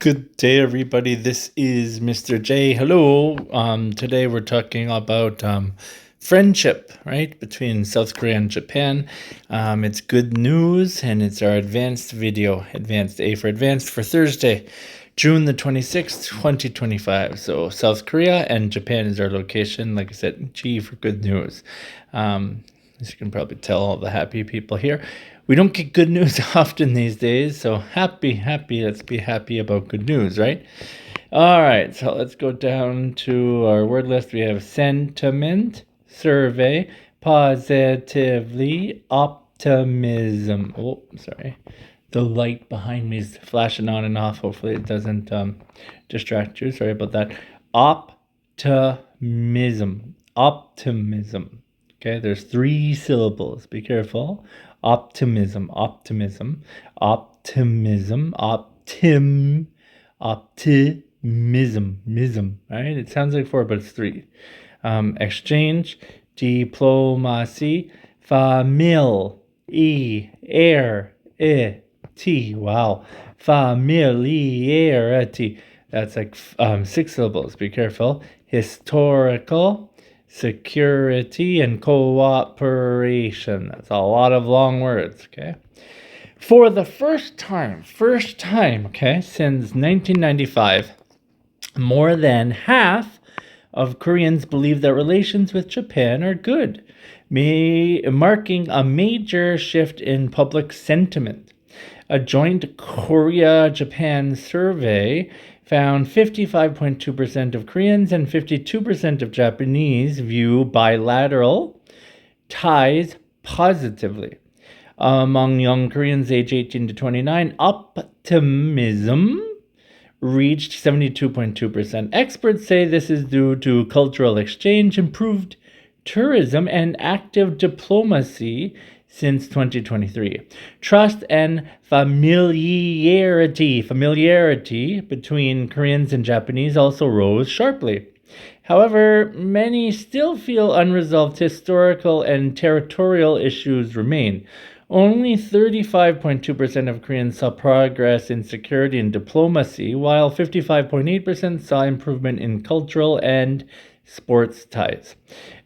Good day, everybody. This is Mr. J. Hello. Today we're talking about friendship, right, between South Korea and Japan. It's good news, and it's our advanced video, advanced A for advanced, for Thursday, June the 26th, 2025. So South Korea and Japan is our location. Like I said, G for good news. As you can probably tell, all the happy people here. We don't get good news often these days, so happy, let's be happy about good news, right? All right, so let's go down to our word list. We have sentiment, survey, positively, optimism. Oh, sorry. The light behind me is flashing on and off. Hopefully it doesn't distract you. Sorry about that. Optimism. Okay, there's 3 syllables. Be careful. Optimism, optimism, right? It sounds like 4, but it's 3. Exchange, diplomacy, familiarity. Wow, familiarity. That's like 6 syllables. Be careful. Historical, security, and cooperation. That's a lot of long words, okay? For the first time, okay, since 1995, more than half of Koreans believe that relations with Japan are good, marking a major shift in public sentiment. A joint Korea-Japan survey found 55.2% of Koreans and 52% of Japanese view bilateral ties positively. Among young Koreans aged 18 to 29, optimism reached 72.2%. Experts say this is due to cultural exchange, improved tourism, and active diplomacy since 2023. Trust and familiarity between Koreans and Japanese also rose sharply. However, many still feel unresolved historical and territorial issues remain. Only 35.2% of Koreans saw progress in security and diplomacy, while 55.8% saw improvement in cultural and sports ties.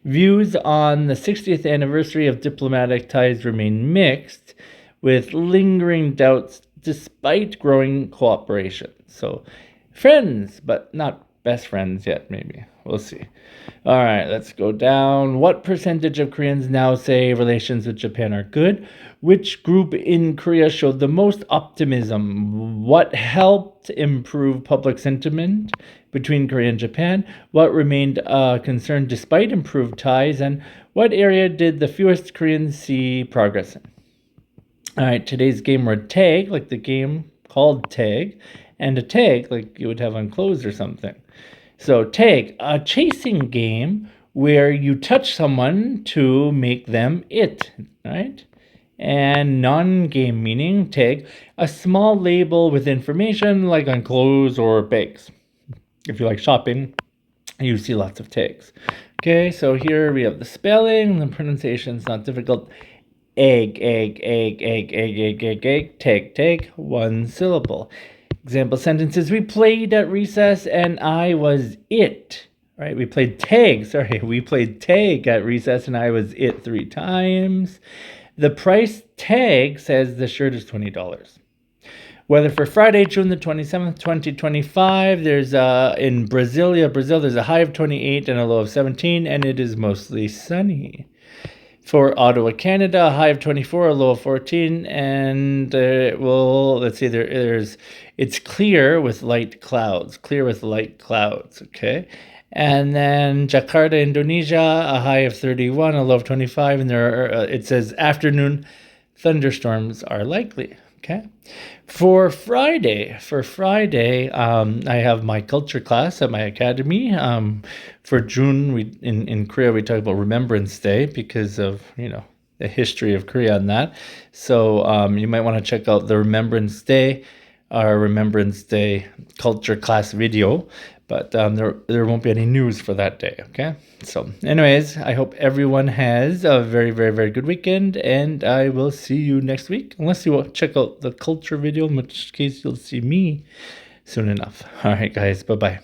Views on the 60th anniversary of diplomatic ties remain mixed, with lingering doubts despite growing cooperation. So, friends, but not best friends yet, maybe. We'll see. All right, let's go down. What percentage of Koreans now say relations with Japan are good? Which group in Korea showed the most optimism? What helped improve public sentiment between Korea and Japan? What remained a concern despite improved ties? And what area did the fewest Koreans see progress in? All right, today's game word tag, like the game called tag, and a tag like you would have on clothes or something. So tag, a chasing game where you touch someone to make them it, right? And non-game meaning, tag, a small label with information like on clothes or bags. If you like shopping, you see lots of tags. Okay, so here we have the spelling. The pronunciation is not difficult. Egg, tag, 1 syllable. Example sentences: we played at recess and I was it. Right? We played tag at recess and I was it 3 times. The price tag says the shirt is $20. Weather for Friday, June the 27th, 2025. There's in Brazil, there's a high of 28 and a low of 17, and it is mostly sunny. For Ottawa, Canada, a high of 24, a low of 14, and let's see, it's clear with light clouds, okay? And then Jakarta, Indonesia, a high of 31, a low of 25, and it says afternoon thunderstorms are likely, okay? For Friday, I have my culture class at my academy. For June, in Korea, we talk about Remembrance Day because of, the history of Korea on that. So you might want to check out the Remembrance Day, our Remembrance Day culture class video. But there won't be any news for that day, okay? So anyways, I hope everyone has a very, very, very good weekend, and I will see you next week. Unless you will check out the culture video, in which case you'll see me soon enough. All right, guys. Bye bye.